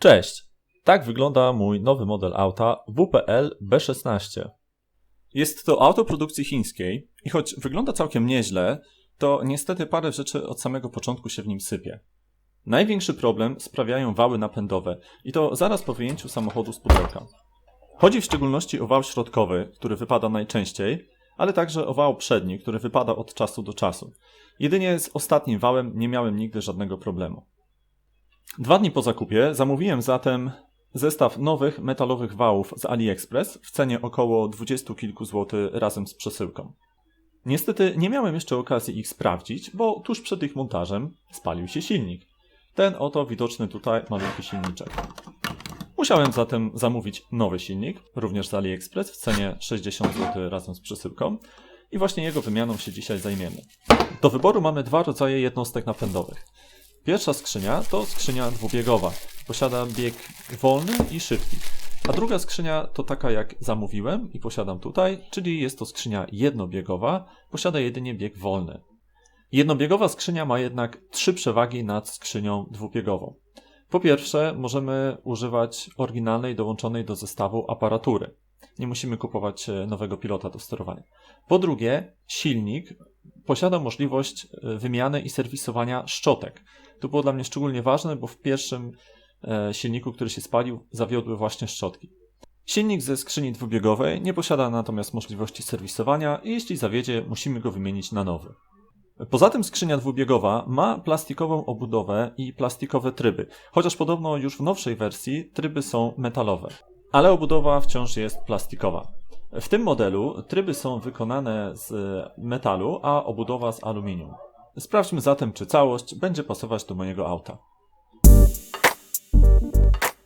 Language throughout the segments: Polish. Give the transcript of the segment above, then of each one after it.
Cześć! Tak wygląda mój nowy model auta WPL B16. Jest to auto produkcji chińskiej i choć wygląda całkiem nieźle, to niestety parę rzeczy od samego początku się w nim sypie. Największy problem sprawiają wały napędowe i to zaraz po wyjęciu samochodu z pudełka. Chodzi w szczególności o wał środkowy, który wypada najczęściej, ale także o wał przedni, który wypada od czasu do czasu. Jedynie z ostatnim wałem nie miałem nigdy żadnego problemu. 2 dni po zakupie zamówiłem zatem zestaw nowych metalowych wałów z AliExpress w cenie około 20 kilku złotych razem z przesyłką. Niestety nie miałem jeszcze okazji ich sprawdzić, bo tuż przed ich montażem spalił się silnik. Ten oto widoczny tutaj malutki silniczek. Musiałem zatem zamówić nowy silnik, również z AliExpress w cenie 60 zł razem z przesyłką i właśnie jego wymianą się dzisiaj zajmiemy. Do wyboru mamy 2 rodzaje jednostek napędowych. Pierwsza skrzynia to skrzynia dwubiegowa, posiada bieg wolny i szybki, a druga skrzynia to taka jak zamówiłem i posiadam tutaj, czyli jest to skrzynia jednobiegowa, posiada jedynie bieg wolny. Jednobiegowa skrzynia ma jednak 3 przewagi nad skrzynią dwubiegową. Po pierwsze, możemy używać oryginalnej dołączonej do zestawu aparatury. Nie musimy kupować nowego pilota do sterowania. Po drugie, silnik posiada możliwość wymiany i serwisowania szczotek. To było dla mnie szczególnie ważne, bo w pierwszym silniku, który się spalił, zawiodły właśnie szczotki. Silnik ze skrzyni dwubiegowej nie posiada natomiast możliwości serwisowania i jeśli zawiedzie, musimy go wymienić na nowy. Poza tym skrzynia dwubiegowa ma plastikową obudowę i plastikowe tryby, chociaż podobno już w nowszej wersji tryby są metalowe, ale obudowa wciąż jest plastikowa. W tym modelu tryby są wykonane z metalu, a obudowa z aluminium. Sprawdźmy zatem, czy całość będzie pasować do mojego auta.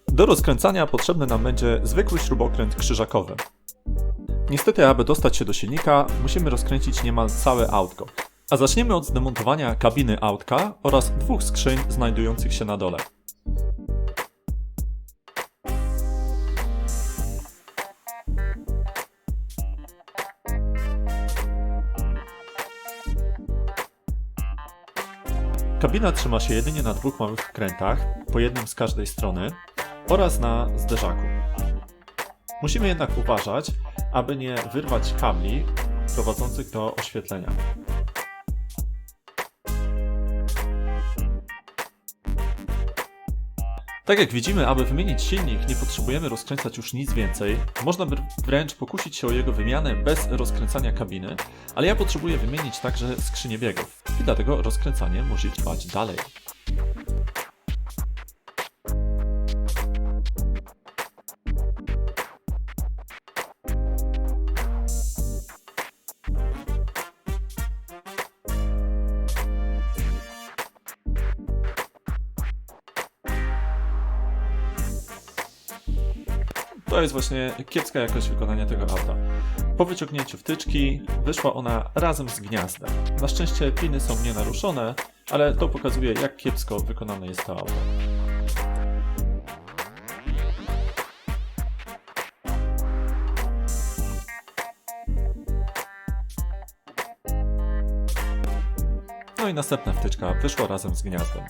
Do rozkręcania potrzebny nam będzie zwykły śrubokręt krzyżakowy. Niestety, aby dostać się do silnika, musimy rozkręcić niemal całe autko. A zaczniemy od zdemontowania kabiny autka oraz 2 skrzyń znajdujących się na dole. Kabina trzyma się jedynie na 2 małych wkrętach, po jednym z każdej strony, oraz na zderzaku. Musimy jednak uważać, aby nie wyrwać kabli prowadzących do oświetlenia. Tak jak widzimy, aby wymienić silnik, nie potrzebujemy rozkręcać już nic więcej. Można by wręcz pokusić się o jego wymianę bez rozkręcania kabiny, ale ja potrzebuję wymienić także skrzynię biegów i dlatego rozkręcanie musi trwać dalej. To jest właśnie kiepska jakość wykonania tego auta. Po wyciągnięciu wtyczki wyszła ona razem z gniazdem. Na szczęście piny są nienaruszone, ale to pokazuje, jak kiepsko wykonane jest to auto. No i następna wtyczka wyszła razem z gniazdem.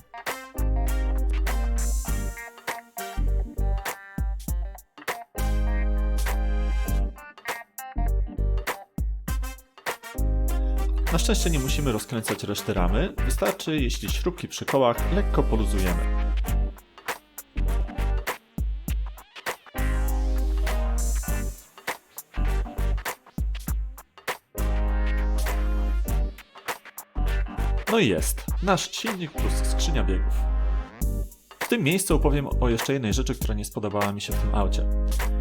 Na szczęście nie musimy rozkręcać reszty ramy, wystarczy jeśli śrubki przy kołach lekko poluzujemy. No i jest, nasz silnik plus skrzynia biegów. W tym miejscu opowiem o jeszcze jednej rzeczy, która nie spodobała mi się w tym aucie.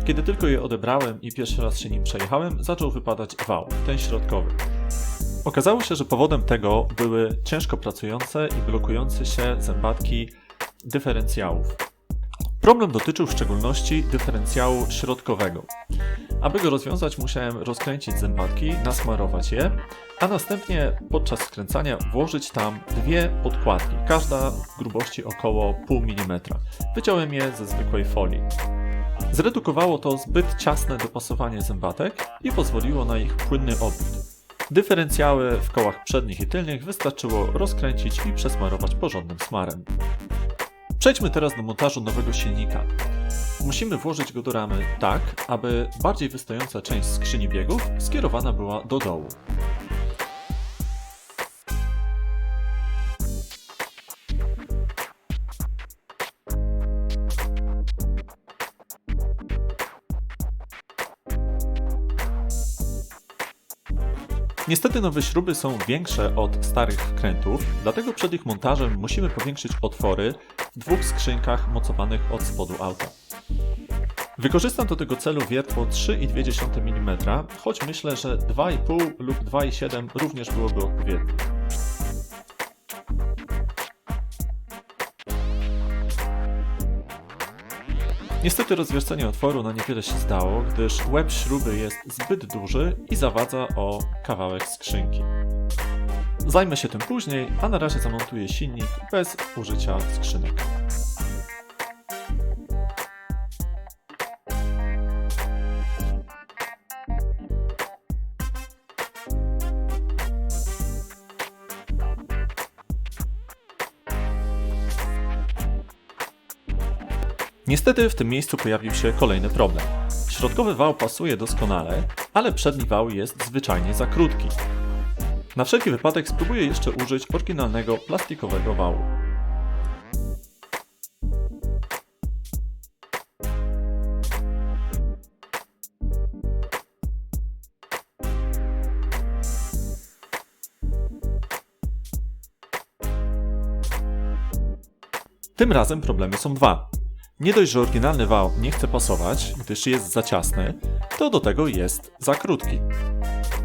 Kiedy tylko je odebrałem i pierwszy raz się nim przejechałem, zaczął wypadać wał, ten środkowy. Okazało się, że powodem tego były ciężko pracujące i blokujące się zębatki dyferencjałów. Problem dotyczył w szczególności dyferencjału środkowego. Aby go rozwiązać, musiałem rozkręcić zębatki, nasmarować je, a następnie podczas skręcania włożyć tam 2 podkładki, każda w grubości około 0,5 mm. Wyciąłem je ze zwykłej folii. Zredukowało to zbyt ciasne dopasowanie zębatek i pozwoliło na ich płynny obrót. Dyferencjały w kołach przednich i tylnych wystarczyło rozkręcić i przesmarować porządnym smarem. Przejdźmy teraz do montażu nowego silnika. Musimy włożyć go do ramy tak, aby bardziej wystająca część skrzyni biegów skierowana była do dołu. Niestety nowe śruby są większe od starych wkrętów, dlatego przed ich montażem musimy powiększyć otwory w dwóch skrzynkach mocowanych od spodu auta. Wykorzystam do tego celu wiertło 3,2 mm, choć myślę, że 2,5 lub 2,7 również byłoby odpowiednie. Niestety rozwiercenie otworu na niewiele się zdało, gdyż łeb śruby jest zbyt duży i zawadza o kawałek skrzynki. Zajmę się tym później, a na razie zamontuję silnik bez użycia skrzynek. Niestety w tym miejscu pojawił się kolejny problem. Środkowy wał pasuje doskonale, ale przedni wał jest zwyczajnie za krótki. Na wszelki wypadek spróbuję jeszcze użyć oryginalnego plastikowego wału. Tym razem problemy są dwa. Nie dość, że oryginalny wał nie chce pasować, gdyż jest za ciasny, to do tego jest za krótki.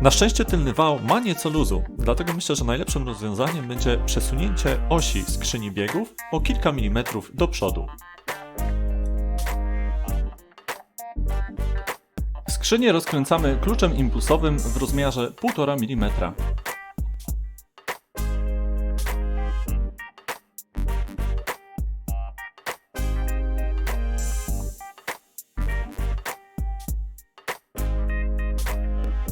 Na szczęście tylny wał ma nieco luzu, dlatego myślę, że najlepszym rozwiązaniem będzie przesunięcie osi skrzyni biegów o kilka milimetrów do przodu. Skrzynię rozkręcamy kluczem impulsowym w rozmiarze 1,5 mm.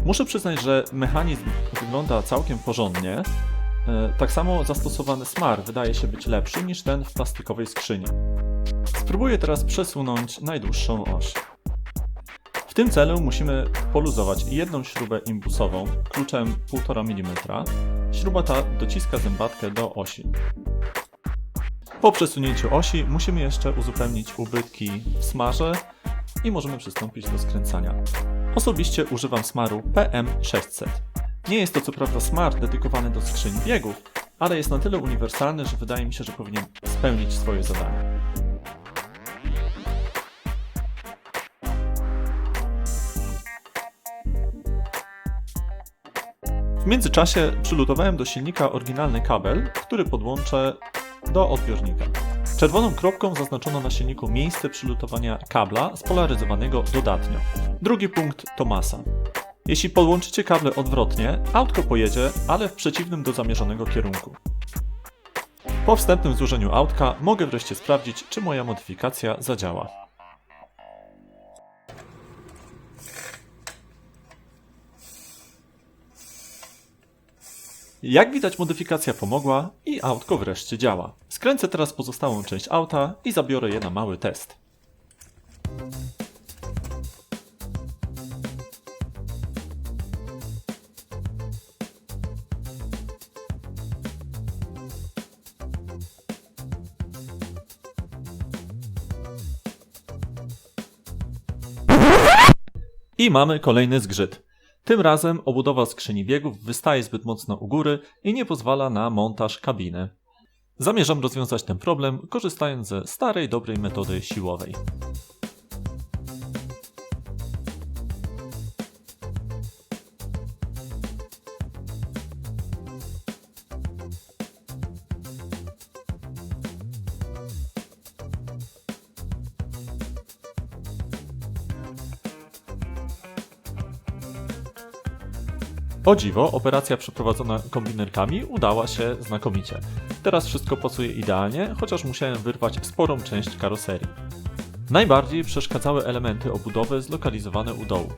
Muszę przyznać, że mechanizm wygląda całkiem porządnie. Tak samo zastosowany smar wydaje się być lepszy niż ten w plastikowej skrzyni. Spróbuję teraz przesunąć najdłuższą oś. W tym celu musimy poluzować jedną śrubę imbusową kluczem 1,5 mm. Śruba ta dociska zębatkę do osi. Po przesunięciu osi musimy jeszcze uzupełnić ubytki w smarze i możemy przystąpić do skręcania. Osobiście używam smaru PM600. Nie jest to co prawda smar dedykowany do skrzyni biegów, ale jest na tyle uniwersalny, że wydaje mi się, że powinien spełnić swoje zadanie. W międzyczasie przylutowałem do silnika oryginalny kabel, który podłączę do odbiornika. Czerwoną kropką zaznaczono na silniku miejsce przylutowania kabla spolaryzowanego dodatnio. Drugi punkt to masa. Jeśli podłączycie kable odwrotnie, autko pojedzie, ale w przeciwnym do zamierzonego kierunku. Po wstępnym złożeniu autka mogę wreszcie sprawdzić, czy moja modyfikacja zadziała. Jak widać, modyfikacja pomogła i autko wreszcie działa. Skręcę teraz pozostałą część auta i zabiorę je na mały test. I mamy kolejny zgrzyt. Tym razem obudowa skrzyni biegów wystaje zbyt mocno u góry i nie pozwala na montaż kabiny. Zamierzam rozwiązać ten problem, korzystając ze starej, dobrej metody siłowej. O dziwo, operacja przeprowadzona kombinerkami udała się znakomicie. Teraz wszystko pasuje idealnie, chociaż musiałem wyrwać sporą część karoserii. Najbardziej przeszkadzały elementy obudowy zlokalizowane u dołu.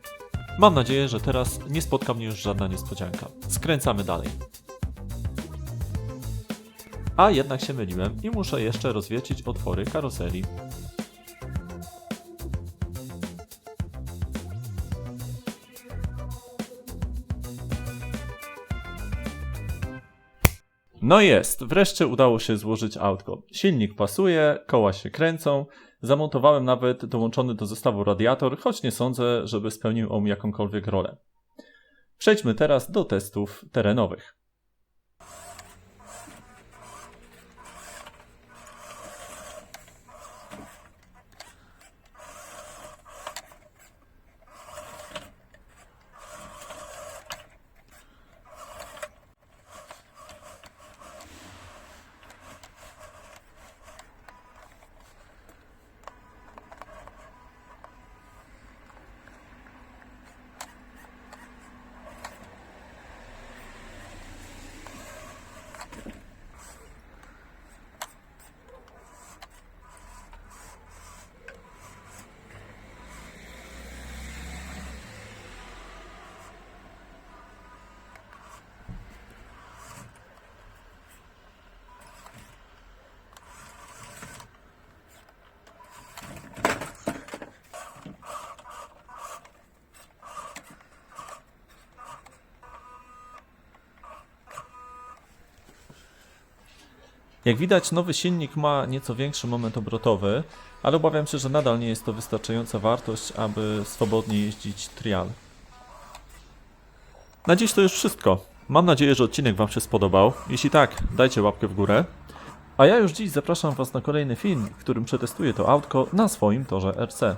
Mam nadzieję, że teraz nie spotka mnie już żadna niespodzianka. Skręcamy dalej. A jednak się myliłem i muszę jeszcze rozwiercić otwory karoserii. No jest, wreszcie udało się złożyć autko. Silnik pasuje, koła się kręcą, zamontowałem nawet dołączony do zestawu radiator, choć nie sądzę, żeby spełnił on jakąkolwiek rolę. Przejdźmy teraz do testów terenowych. Jak widać, nowy silnik ma nieco większy moment obrotowy, ale obawiam się, że nadal nie jest to wystarczająca wartość, aby swobodnie jeździć trial. Na dziś to już wszystko. Mam nadzieję, że odcinek Wam się spodobał. Jeśli tak, dajcie łapkę w górę. A ja już dziś zapraszam Was na kolejny film, w którym przetestuję to autko na swoim torze RC.